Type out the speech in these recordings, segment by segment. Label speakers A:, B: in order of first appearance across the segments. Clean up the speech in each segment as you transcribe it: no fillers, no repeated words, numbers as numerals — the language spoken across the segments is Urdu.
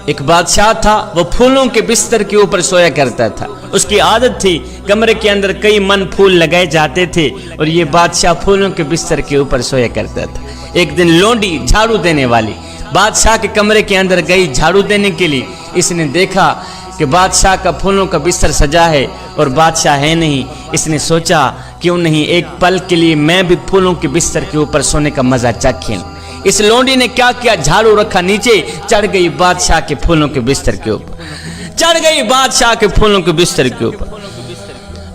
A: ایک بادشاہ تھا، وہ پھولوں کے بستر کے اوپر سویا کرتا تھا۔ اس کی عادت تھی، کمرے کے اندر کئی من پھول لگائے جاتے تھے اور یہ بادشاہ پھولوں کے بستر کے اوپر سویا کرتا تھا۔ ایک دن لونڈی جھاڑو دینے والی بادشاہ کے کمرے کے اندر گئی جھاڑو دینے کے لیے۔ اس نے دیکھا کہ بادشاہ کا پھولوں کا بستر سجا ہے اور بادشاہ ہے نہیں۔ اس نے سوچا کیوں نہیں ایک پل کے لیے میں بھی پھولوں کے بستر کے اوپر سونے کا مزہ چکھیں۔ اس لونڈی نے کیا کیا، جھاڑو رکھا نیچے، چڑھ گئی بادشاہ کے پھولوں کے بستر کے اوپر، چڑھ گئی بادشاہ کے پھولوں کے بستر کے اوپر،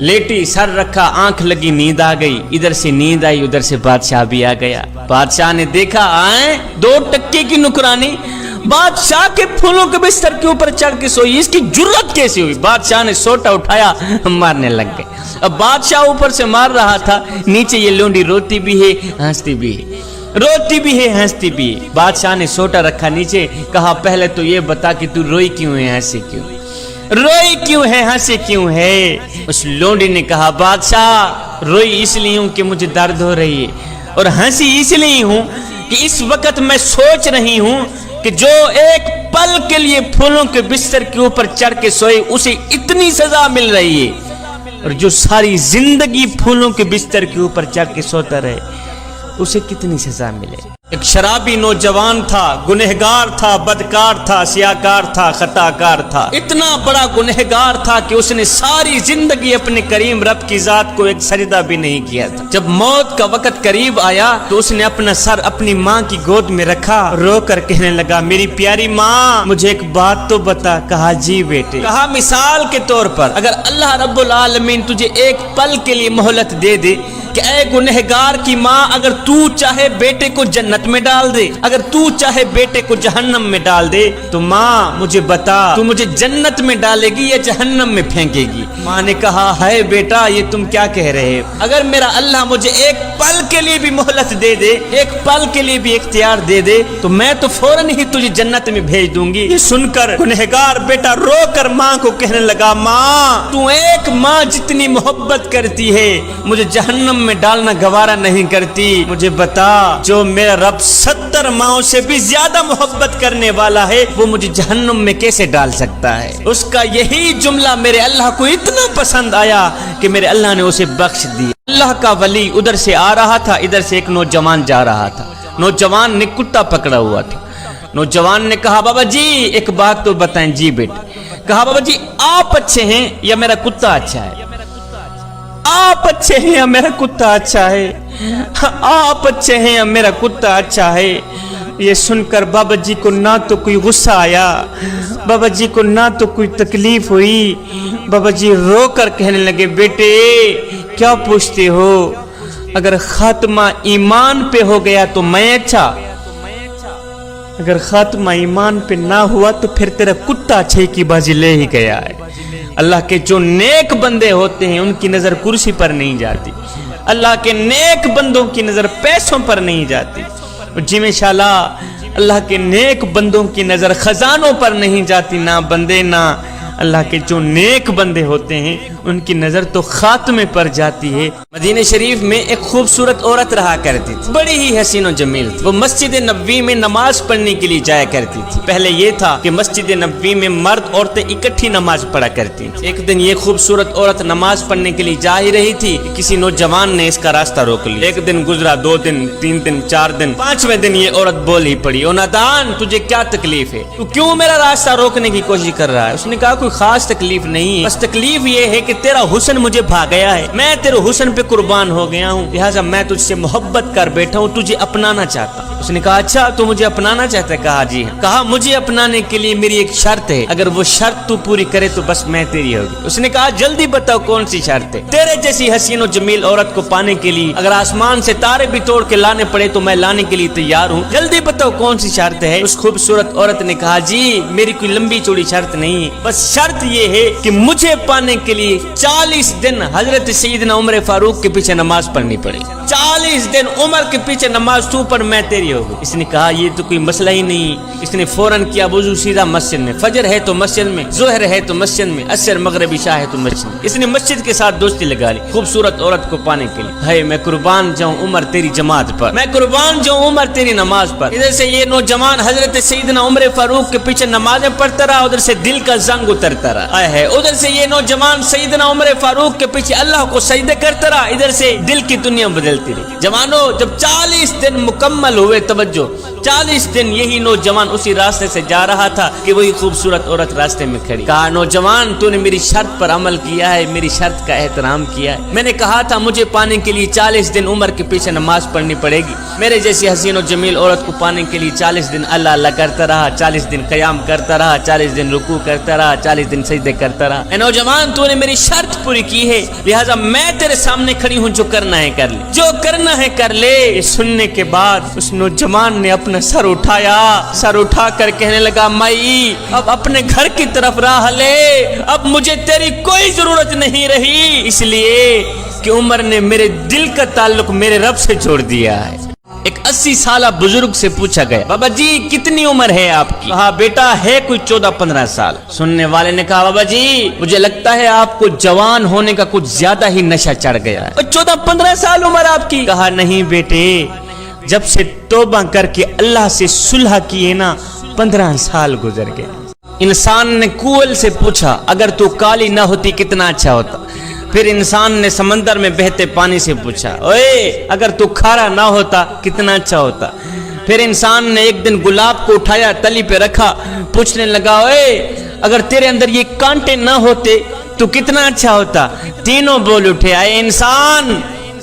A: لیٹی، سر رکھا، آنکھ لگی، نیند آ گئی۔ ادھر سے نیند آئی، ادھر سے بادشاہ بھی آ گیا۔ بادشاہ نے دیکھا آئیں 2 ٹکے کی نکرانی بادشاہ کے پھولوں کے بستر کے اوپر چڑھ کے سوئی، اس کی جرت کیسے ہوئی؟ بادشاہ نے سوٹا اٹھایا، مارنے لگ گئے۔ اب بادشاہ اوپر سے مار رہا تھا، نیچے یہ لونڈی روتی بھی ہے ہنستی بھی ہے، روتی بھی ہے ہنستی بھی ہے۔ بادشاہ نے سوٹا رکھا نیچے، کہا پہلے تو یہ بتا کہ تو روئی کیوں ہے، ہنسی کیوں، روئی کیوں ہے، ہنسی کیوں ہے؟ اس لونڈی نے کہا بادشاہ روئی اس لیے ہوں کہ مجھے درد ہو رہی ہے، اور ہنسی اس لیے ہوں کہ اس وقت میں سوچ رہی ہوں کہ جو ایک پل کے لیے پھولوں کے بستر کے اوپر چڑھ کے سوئے اسے اتنی سزا مل رہی ہے، اور جو ساری زندگی پھولوں کے بستر کے اوپر چڑھ کے سوتا رہے اسے کتنی سزا ملے۔ ایک شرابی نوجوان تھا، گنہگار تھا، بدکار تھا، سیاکار تھا، خطاکار تھا، اتنا بڑا گنہگار تھا کہ اس نے ساری زندگی اپنے کریم رب کی ذات کو ایک سجدہ بھی نہیں کیا تھا۔ جب موت کا وقت قریب آیا تو اس نے اپنا سر اپنی ماں کی گود میں رکھا، رو کر کہنے لگا میری پیاری ماں مجھے ایک بات تو بتا۔ کہا جی بیٹے۔ کہا مثال کے طور پر اگر اللہ رب العالمین تجھے ایک پل کے لیے مہلت دے دے کہ اے گنہگار کی ماں اگر تو چاہے بیٹے کو جنت میں ڈال دے، اگر تو چاہے بیٹے کو جہنم میں ڈال دے، تو ماں مجھے بتا تو مجھے جنت میں ڈالے گی یا جہنم میں پھینکے گی؟ ماں نے کہا ہے بیٹا یہ تم کیا کہہ رہے ہو، اگر میرا اللہ مجھے ایک پل کے لیے بھی مہلت دے دے، ایک پل کے لیے بھی اختیار دے دے تو میں تو فوراً ہی تجھے جنت میں بھیج دوں گی۔ یہ سن کر گنہگار بیٹا رو کر ماں کو کہنے لگا ماں تو ایک ماں جتنی محبت کرتی ہے مجھے جہنم میں ڈالنا گوارا نہیں کرتی، مجھے بتا جو میرا رب 70 ماؤں سے بھی زیادہ محبت کرنے والا ہے وہ مجھے جہنم میں کیسے ڈال سکتا ہے؟ اس کا یہی جملہ میرے اللہ کو اتنا پسند آیا کہ میرے اللہ نے اسے بخش دی۔ اللہ کا ولی ادھر سے آ رہا تھا، ادھر سے ایک نوجوان جا رہا تھا۔ نوجوان نے کتا پکڑا ہوا تھا۔ نوجوان نے کہا بابا جی ایک بات تو بتائیں۔ جی بیٹے۔ کہا بابا جی آپ اچھے ہیں یا میرا کتا اچھا ہے؟ آپ اچھے ہیں یا میرا کتا اچھا ہے؟ آپ اچھے ہیں یا میرا کتا اچھا ہے؟ یہ سن کر بابا جی کو نہ تو کوئی غصہ آیا، بابا جی کو نہ تو کوئی تکلیف ہوئی۔ بابا جی رو کر کہنے لگے بیٹے کیا پوچھتے ہو؟ اگر خاتمہ ایمان پہ ہو گیا تو میں اچھا، اگر خاتمہ ایمان پہ نہ ہوا تو پھر تیرا کتا اچھے کی بازی لے ہی گیا ہے۔ اللہ کے جو نیک بندے ہوتے ہیں ان کی نظر کرسی پر نہیں جاتی، اللہ کے نیک بندوں کی نظر پیسوں پر نہیں جاتی، جی میں انشاءاللہ اللہ کے نیک بندوں کی نظر خزانوں پر نہیں جاتی، نہ بندے نہ اللہ کے جو نیک بندے ہوتے ہیں ان کی نظر تو خاتمے پر جاتی ہے۔ مدینہ شریف میں ایک خوبصورت عورت رہا کرتی تھی، بڑی ہی حسین و جمیل تھی۔ وہ مسجد نبوی میں نماز پڑھنے کے لیے جایا کرتی تھی۔ پہلے یہ تھا کہ مسجد نبوی میں مرد عورتیں اکٹھی نماز پڑھا کرتی تھی۔ ایک دن یہ خوبصورت عورت نماز پڑھنے کے لیے جا ہی رہی تھی، کسی نوجوان نے اس کا راستہ روک لیا۔ ایک دن گزرا، 2 دن، 3 دن، 4 دن، 5ویں دن یہ عورت بول ہی پڑی او نادان تجھے کیا تکلیف ہے، تو کیوں میرا راستہ روکنے کی کوشش کر رہا ہے؟ اس نے کہا کوئی خاص تکلیف نہیں ہے، بس تکلیف یہ ہے کہ تیرا حسن مجھے بھا گیا ہے، میں تیرے حسن پہ قربان ہو گیا ہوں، لہٰذا میں تجھ سے محبت کر بیٹھا ہوں، تجھے اپنانا چاہتا ہوں۔ اس نے کہا اچھا تو مجھے اپنانا چاہتا ہے؟ کہا جی ہاں۔ کہا مجھے اپنانے کے لیے میری ایک شرط ہے، اگر وہ شرط تو پوری کرے تو بس میں تیری ہوگی۔ اس نے کہا جلدی بتاؤ کون سی شرط ہے؟ تیرے جیسی حسین و جمیل عورت کو پانے کے لیے اگر آسمان سے تارے بھی توڑ کے لانے پڑے تو میں لانے کے لیے تیار ہوں، جلدی بتاؤ کون سی شرط ہے؟ اس خوبصورت عورت نے کہا جی میری کوئی لمبی چوڑی شرط نہیں ہے، بس شرط یہ ہے کہ مجھے پانے کے لیے 40 دن حضرت سیدنا عمر فاروق کے پیچھے نماز پڑھنی پڑے، 40 دن عمر کے پیچھے نماز تو پر میں تیری دیر ہو گئی. اس نے کہا یہ تو کوئی مسئلہ ہی نہیں. اس نے فوراً کیا وضو, سیدھا مسجد میں. فجر ہے تو مسجد میں, ظہر ہے تو مسجد میں, عصر مغرب عشاء ہے تو مسجد میں. اس نے مسجد کے ساتھ دوستی لگا لی خوبصورت عورت کو پانے کے لیے. ہے میں قربان جاؤں عمر تیری جماعت پر, میں قربان جاؤں عمر تیری نماز پر. ادھر سے یہ نوجوان حضرت سیدنا عمر فاروق کے پیچھے نمازیں پڑھتا رہا, ادھر سے دل کا زنگ اترتا رہا. ہے ادھر سے یہ نوجوان سیدنا عمر فاروق کے پیچھے اللہ کو سجدے کرتا رہا, ادھر سے دل کی دنیا بدلتی رہی. جوانوں جب 40 دن مکمل ہوئے, توجہ 40 دن یہی نوجوان اسی راستے سے جا رہا تھا کہ وہی خوبصورت عورت راستے میں کھڑی. کہا نوجوان تو نے میری شرط پر عمل کیا ہے, میری شرط کا احترام کیا ہے. میں نے کہا تھا مجھے پانے کے لیے 40 دن عمر کے پیچھے نماز پڑھنی پڑے گی. میرے جیسی حسین و جمیل عورت کو پانے کے لیے 40 دن اللہ اللہ کرتا رہا, 40 دن قیام کرتا رہا, 40 دن رکوع کرتا رہا, 40 دن سجدے کرتا رہا. اے نوجوان تو نے میری شرط پوری کی ہے, لہذا میں تیرے سامنے کھڑی ہوں, جو کرنا ہے کر لے, جو کرنا ہے کر لے. یہ سننے کے بعد اس نوجوان نے اپنا سر اٹھایا, سر اٹھا کر کہنے لگا مائی اب اپنے گھر کی طرف راہ لے, اب مجھے تیری کوئی ضرورت نہیں رہی, اس لیے کہ عمر نے میرے دل کا تعلق میرے رب سے جوڑ دیا ہے. ایک 80 سالہ بزرگ سے پوچھا گیا بابا جی کتنی عمر ہے آپ کی؟ کہا بیٹا ہے کوئی 14-15 سال. سننے والے نے کہا بابا جی مجھے لگتا ہے آپ کو جوان ہونے کا کچھ زیادہ ہی نشہ چڑھ گیا ہے, 14-15 سال عمر آپ کی. کہا نہیں بیٹے, جب سے توبہ کر کے اللہ سے صلح کیے نا 15 سال گزر گئے. انسان نے کوئل سے پوچھا اگر تو کالی نہ ہوتی کتنا اچھا ہوتا. پھر انسان نے سمندر میں بہتے پانی سے پوچھا اوے اگر تو کھارا نہ ہوتا کتنا اچھا ہوتا. پھر انسان نے ایک دن گلاب کو اٹھایا, تلی پہ رکھا, پوچھنے لگا اوے اگر تیرے اندر یہ کانٹے نہ ہوتے تو کتنا اچھا ہوتا. تینوں بول اٹھے اے انسان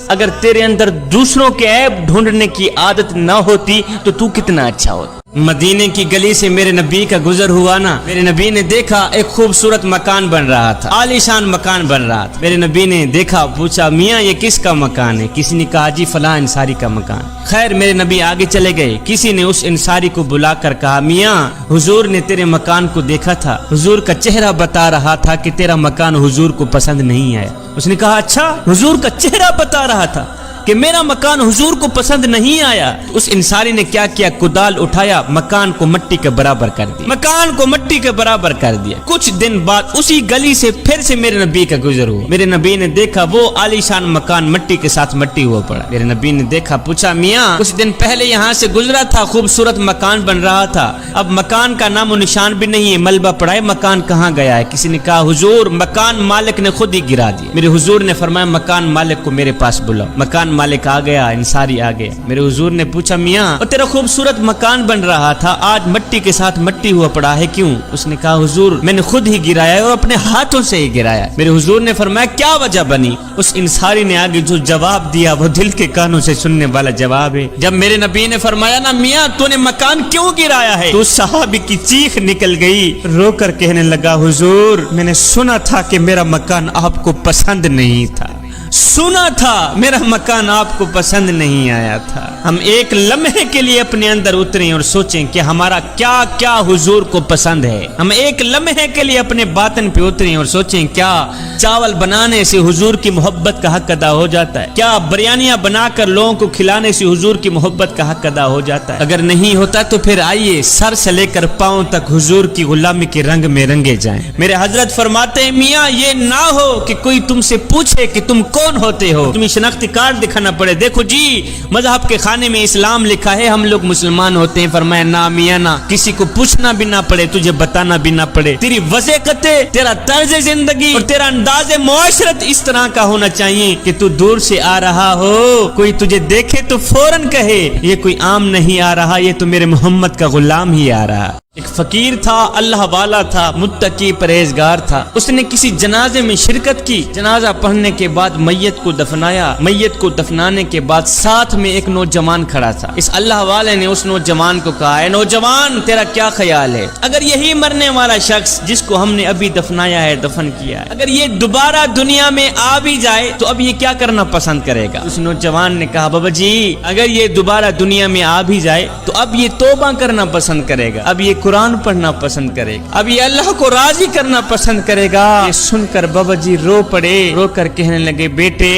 A: اگر تیرے اندر دوسروں کے عیب ڈھونڈنے کی عادت نہ ہوتی تو کتنا اچھا ہوتا. مدینے کی گلی سے میرے نبی کا گزر ہوا نا, میرے نبی نے دیکھا ایک خوبصورت مکان بن رہا تھا, عالیشان مکان بن رہا تھا. میرے نبی نے دیکھا, پوچھا میاں یہ کس کا مکان ہے؟ کسی نے کہا جی فلاں انصاری کا مکان. خیر میرے نبی آگے چلے گئے, کسی نے اس انصاری کو بلا کر کہا میاں حضور نے تیرے مکان کو دیکھا تھا, حضور کا چہرہ بتا رہا تھا کہ تیرا مکان حضور کو پسند نہیں آیا. اس نے کہا اچھا حضور کا چہرہ بتا رہا تھا کہ میرا مکان حضور کو پسند نہیں آیا. اس انصاری نے کیا کیا, کدال اٹھایا, مکان کو مٹی کے برابر کر دیا, مکان کو مٹی کے برابر کر دیا. کچھ دن بعد اسی گلی سے پھر سے میرے نبی کا گزر ہوا. میرے نبی نے دیکھا وہ عالیشان مکان مٹی کے ساتھ مٹی ہوا پڑا. میرے نبی نے دیکھا, پوچھا میاں کچھ دن پہلے یہاں سے گزرا تھا, خوبصورت مکان بن رہا تھا, اب مکان کا نام و نشان بھی نہیں ہے, ملبہ پڑا ہے, مکان کہاں گیا ہے؟ کسی نے کہا حضور مکان مالک نے خود ہی گرا دیا. میرے حضور نے فرمایا مکان مالک کو میرے پاس بلاؤ. مکان مالک آ گیا, انصاری آ گیا. میرے حضور نے پوچھا میاں اور تیرا خوبصورت مکان بن رہا تھا آج مٹی کے ساتھ مٹی ہوا پڑا ہے کیوں؟ اس نے کہا حضور میں نے خود ہی گرایا ہے اور اپنے ہاتھوں سے ہی گرایا. میرے حضور نے فرمایا کیا وجہ بنی؟ اس انصاری نے آگے جو جواب دیا وہ دل کے کانوں سے سننے والا جواب ہے. جب میرے نبی نے فرمایا نا میاں تو نے مکان کیوں گرایا ہے, تو صحابی کی چیخ نکل گئی, رو کر کہنے لگا حضور میں نے سنا تھا کہ میرا مکان آپ کو پسند نہیں تھا, سنا تھا میرا مکان آپ کو پسند نہیں آیا تھا. ہم ایک لمحے کے لیے اپنے اندر اتریں اور سوچیں کہ ہمارا کیا کیا حضور کو پسند ہے. ہم ایک لمحے کے لیے اپنے باطن پہ اتریں اور سوچیں کیا چاول بنانے سے حضور کی محبت کا حق ادا ہو جاتا ہے, کیا بریانیاں بنا کر لوگوں کو کھلانے سے حضور کی محبت کا حق ادا ہو جاتا ہے. اگر نہیں ہوتا تو پھر آئیے سر سے لے کر پاؤں تک حضور کی غلامی کے رنگ میں رنگے جائیں. میرے حضرت فرماتے ہیں میاں یہ نہ ہو کہ کوئی تم سے پوچھے کہ تم کون ہوتے ہو, تمہیں شناختی کارڈ دکھانا پڑے, دیکھو جی مذہب کے خانے میں اسلام لکھا ہے ہم لوگ مسلمان ہوتے ہیں. فرمایا نا میاں نا, کسی کو پوچھنا بھی نہ پڑے, تجھے بتانا بھی نہ پڑے. تیری وضاحت, تیرا طرز زندگی اور تیرا انداز معاشرت اس طرح کا ہونا چاہیے کہ تو دور سے آ رہا ہو, کوئی تجھے دیکھے تو فوراً کہے یہ کوئی عام نہیں آ رہا, یہ تو میرے محمد کا غلام ہی آ رہا. ایک فقیر تھا, اللہ والا تھا, متقی پرہیزگار تھا. اس نے کسی جنازے میں شرکت کی. جنازہ پڑھنے کے بعد میت کو دفنایا. میت کو دفنانے کے بعد ساتھ میں ایک نوجوان کھڑا تھا. اس اللہ والے نے اس نوجوان کو کہا اے نوجوان تیرا کیا خیال ہے, اگر یہی مرنے والا شخص جس کو ہم نے ابھی دفنایا ہے, دفن کیا ہے, اگر یہ دوبارہ دنیا میں آ بھی جائے تو اب یہ کیا کرنا پسند کرے گا؟ اس نوجوان نے کہا بابا جی اگر یہ دوبارہ دنیا میں آ بھی جائے تو اب یہ توبہ کرنا پسند کرے گا, اب یہ قرآن پڑھنا پسند کرے گا, اب یہ اللہ کو راضی کرنا پسند کرے گا. یہ سن کر بابا جی رو پڑے, رو کر کہنے لگے بیٹے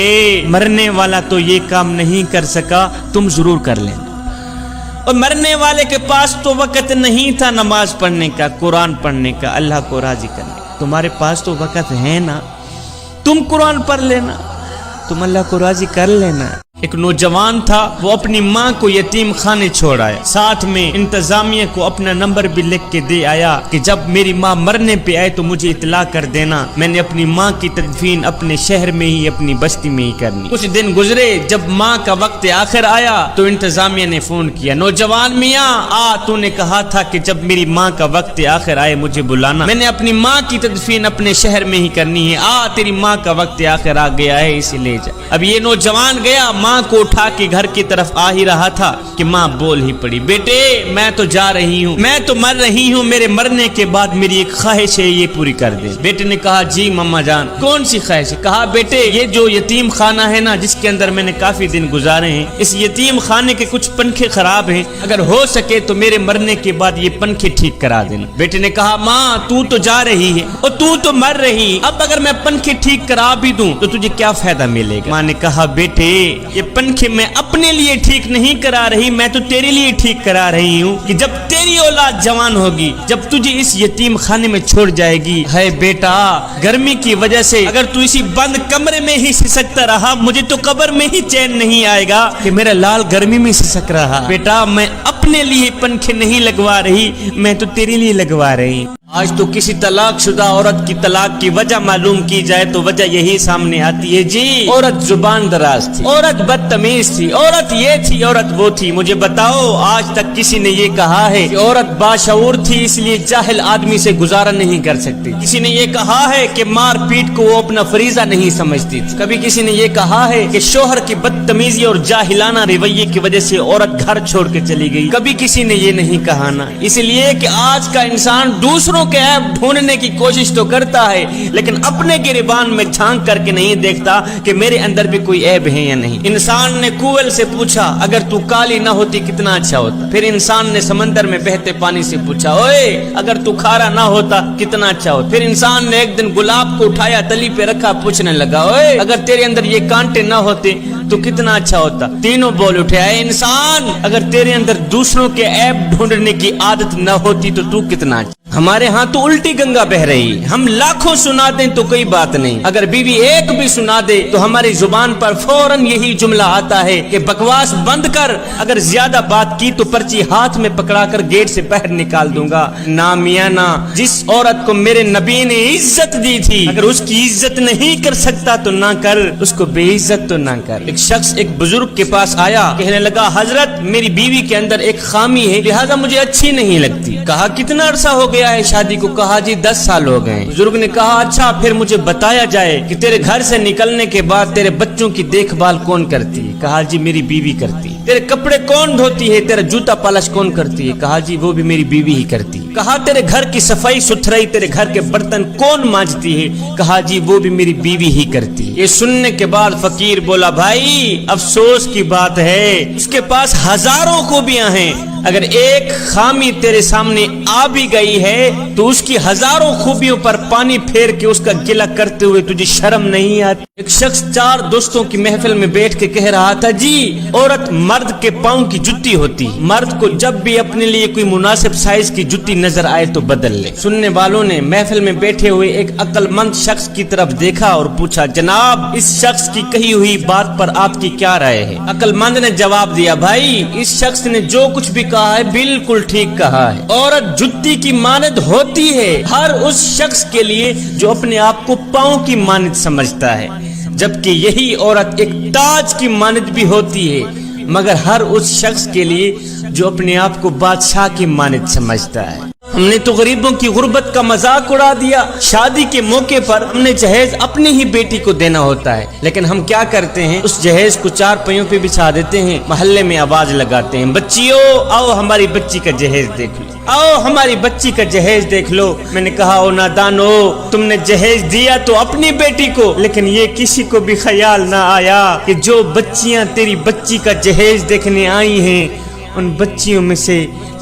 A: مرنے والا تو یہ کام نہیں کر سکا, تم ضرور کر لینا. اور مرنے والے کے پاس تو وقت نہیں تھا نماز پڑھنے کا، قرآن پڑھنے کا، اللہ کو راضی کرنے کا۔ تمہارے پاس تو وقت ہے نا، تم قرآن پڑھ لینا، تم اللہ کو راضی کر لینا۔ ایک نوجوان تھا، وہ اپنی ماں کو یتیم خانے چھوڑ آیا، ساتھ میں انتظامیہ کو اپنا نمبر بھی لکھ کے دے آیا کہ جب میری ماں مرنے پہ آئے تو مجھے اطلاع کر دینا، میں نے اپنی ماں کی تدفین اپنے شہر میں ہی، اپنی بستی میں ہی کرنی۔ کچھ دن گزرے، جب ماں کا وقت آخر آیا تو انتظامیہ نے فون کیا، نوجوان میاں تو نے کہا تھا کہ جب میری ماں کا وقت آخر آئے مجھے بلانا، میں نے اپنی ماں کی تدفین اپنے شہر میں ہی کرنی ہے، تیری ماں کا وقت آخر آ گیا ہے، اسے لے جا۔ اب یہ نوجوان گیا، ماں کو اٹھا کے گھر کی طرف آ ہی رہا تھا کہ ماں بول ہی پڑی، بیٹے میں تو جا رہی ہوں، میں تو مر رہی ہوں، میرے مرنے کے بعد میری ایک خواہش ہے، یہ پوری کر دے۔ بیٹے نے کہا جی ماما جان کون سی خواہش ہے؟ کہا بیٹے یہ جو یتیم خانہ ہے نا جس کے اندر میں نے کافی دن گزارے ہیں، اس یتیم خانے کے کچھ پنکھے خراب ہیں، اگر ہو سکے تو میرے مرنے کے بعد یہ پنکھے ٹھیک کرا دینا۔ بیٹے نے کہا ماں تو جا رہی ہے اور تو مر رہی، اب اگر میں پنکھے ٹھیک کرا بھی دوں تو تجھے کیا فائدہ ملے گا؟ ماں نے کہا بیٹے یہ پنکھے میں اپنے لیے ٹھیک نہیں کرا رہی، میں تو تیرے لیے ٹھیک کرا رہی ہوں کہ جب تیری اولاد جوان ہوگی، جب تجھے اس یتیم خانے میں چھوڑ جائے گی، ہے بیٹا گرمی کی وجہ سے اگر تو اسی بند کمرے میں ہی سسکتا رہا، مجھے تو قبر میں ہی چین نہیں آئے گا کہ میرا لال گرمی میں سسک رہا۔ بیٹا میں اپنے لیے پنکھے نہیں لگوا رہی، میں تو تیرے لیے لگوا رہی۔ آج تو کسی طلاق شدہ عورت کی طلاق کی وجہ معلوم کی جائے تو وجہ یہی سامنے آتی ہے، جی عورت زبان دراز تھی، عورت بدتمیز تھی، عورت یہ تھی، عورت وہ تھی۔ مجھے بتاؤ آج تک کسی نے یہ کہا ہے کہ عورت باشعور تھی اس لیے جاہل آدمی سے گزارا نہیں کر سکتی؟ کسی نے یہ کہا ہے کہ مار پیٹ کو وہ اپنا فریضہ نہیں سمجھتی تھی؟ کبھی کسی نے یہ کہا ہے کہ شوہر کی بدتمیزی اور جاہلانہ رویے کی وجہ سے عورت گھر چھوڑ کے چلی گئی؟ کبھی کسی نے یہ نہیں کہا نا۔ اس لیے کہ آج کا انسان دوسروں کے عیب ڈھونڈنے کی کوشش تو کرتا ہے لیکن اپنے گریبان میں جھانک کر کے نہیں دیکھتا کہ میرے اندر بھی کوئی عیب ہے یا نہیں۔ انسان نے کوئل سے پوچھا اگر تو کالی نہ ہوتی کتنا اچھا ہوتا؟ پھر انسان نے سمندر میں بہتے پانی سے پوچھا اوئے اگر تو کھارا نہ ہوتا کتنا اچھا ہوتا؟ پھر انسان نے ایک دن گلاب کو اٹھایا تلی پہ رکھا، پوچھنے لگا اوئے اگر تیرے اندر یہ کانٹے نہ ہوتے تو کتنا اچھا ہوتا؟ تینوں بول اٹھے اے انسان اگر تیرے اندر دوسروں کے عیب ڈھونڈنے کی عادت نہ ہوتی تو کتنا اچھا۔ ہمارے ہاں تو الٹی گنگا بہ رہی، ہم لاکھوں سنا دیں تو کوئی بات نہیں، اگر بیوی ایک بھی سنا دے تو ہماری زبان پر فوراً یہی جملہ آتا ہے کہ بکواس بند کر، اگر زیادہ بات کی تو پرچی ہاتھ میں پکڑا کر گیٹ سے باہر نکال دوں گا۔ نا میاں نا، جس عورت کو میرے نبی نے عزت دی تھی اگر اس کی عزت نہیں کر سکتا تو نہ کر، اس کو بے عزت تو نہ کر۔ ایک شخص ایک بزرگ کے پاس آیا، کہنے لگا حضرت میری بیوی کے اندر ایک خامی ہے لہذا مجھے اچھی نہیں لگتی۔ کہا کتنا عرصہ ہو گیا ہے شادی کو؟ کہا جی 10 سال ہو گئے۔ بزرگ نے کہا اچھا پھر مجھے بتایا جائے کہ تیرے گھر سے نکلنے کے بعد تیرے بچوں کی دیکھ بھال کون کرتی ہے؟ کہا جی میری بیوی کرتی ہے۔ تیرے کپڑے کون دھوتی ہے؟ تیرا جوتا پالش کون کرتی ہے؟ کہا جی وہ بھی میری بیوی ہی کرتی ہے۔ کہا تیرے گھر کی صفائی ستھرائی تیرے گھر کے برتن کون مانجتی ہے؟ کہا جی وہ بھی میری بیوی ہی کرتی ہے۔ یہ سننے کے بعد فقیر بولا بھائی افسوس کی بات ہے اس کے پاس ہزاروں خوبیاں ہیں، اگر ایک خامی تیرے سامنے آ بھی گئی ہے تو اس کی ہزاروں خوبیوں پر پانی پھیر کے اس کا گلہ کرتے ہوئے تجھے شرم نہیں آتی؟ ایک شخص 4 دوستوں کی محفل میں بیٹھ کے کہہ رہا تھا جی عورت مرد کے پاؤں کی جُتی ہوتی، مرد کو جب بھی اپنے لیے کوئی مناسب سائز کی جُتی نظر آئے تو بدل لے۔ سننے والوں نے محفل میں بیٹھے ہوئے ایک عقل مند شخص کی طرف دیکھا اور پوچھا جناب اس شخص کی کہی ہوئی بات پر آپ کی کیا رائے ہے؟ عقل مند نے جواب دیا بھائی اس شخص نے جو کچھ بھی کہا ہے بالکل ٹھیک کہا ہے، عورت جُتی کی مانند ہوتی ہے ہر اس شخص کے لیے جو اپنے آپ کو پاؤں کی مانند سمجھتا ہے، جبکہ یہی عورت ایک تاج کی مانند بھی ہوتی ہے مگر ہر اس شخص کے لیے جو اپنے آپ کو بادشاہ کی مانند سمجھتا ہے۔ ہم نے تو غریبوں کی غربت کا مذاق اڑا دیا، شادی کے موقع پر ہم نے جہیز اپنی ہی بیٹی کو دینا ہوتا ہے لیکن ہم کیا کرتے ہیں اس جہیز کو 4 پہیوں پہ بچھا دیتے ہیں، محلے میں آواز لگاتے ہیں بچیوں آؤ ہماری بچی کا جہیز دیکھ لو، آؤ ہماری بچی کا جہیز دیکھ لو۔ میں نے کہا او نادانو تم نے جہیز دیا تو اپنی بیٹی کو لیکن یہ کسی کو بھی خیال نہ آیا کہ جو بچیاں تیری بچی کا جہیز دیکھنے آئی ہیں ان بچیوں میں سے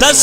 A: 10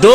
A: 2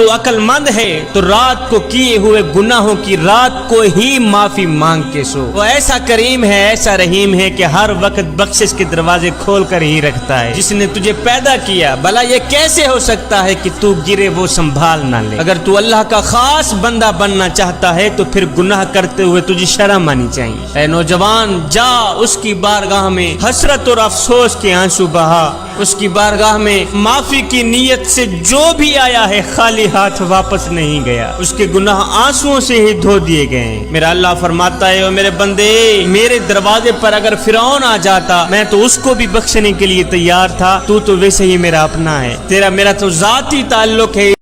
A: تو عقل مند ہے تو رات کو کیے ہوئے گناہوں کی رات کو ہی معافی مانگ کے سو. وہ ایسا کریم ہے، ایسا رحیم ہے کہ ہر وقت بخشش کے دروازے کھول کر ہی رکھتا ہے. جس نے تجھے پیدا کیا، بھلا یہ کیسے ہو سکتا ہے کہ تو گرے وہ سنبھال نہ لے. اگر تو اللہ کا خاص بندہ بننا چاہتا ہے تو پھر گناہ کرتے ہوئے تجھے شرم آنی چاہیے. اے نوجوان، جا اس کی بارگاہ میں حسرت اور افسوس کے آنسو بہا. اس کی بارگاہ میں معافی کی نیت سے جو بھی آیا ہے خالی ہاتھ واپس نہیں گیا. اس کے گناہ آنسوؤں سے ہی دھو دیے گئے ہیں. میرا اللہ فرماتا ہے، او میرے بندے، میرے دروازے پر اگر فرعون آ جاتا میں تو اس کو بھی بخشنے کے لیے تیار تھا. تو ویسے ہی میرا اپنا ہے، تیرا میرا تو ذاتی تعلق ہے.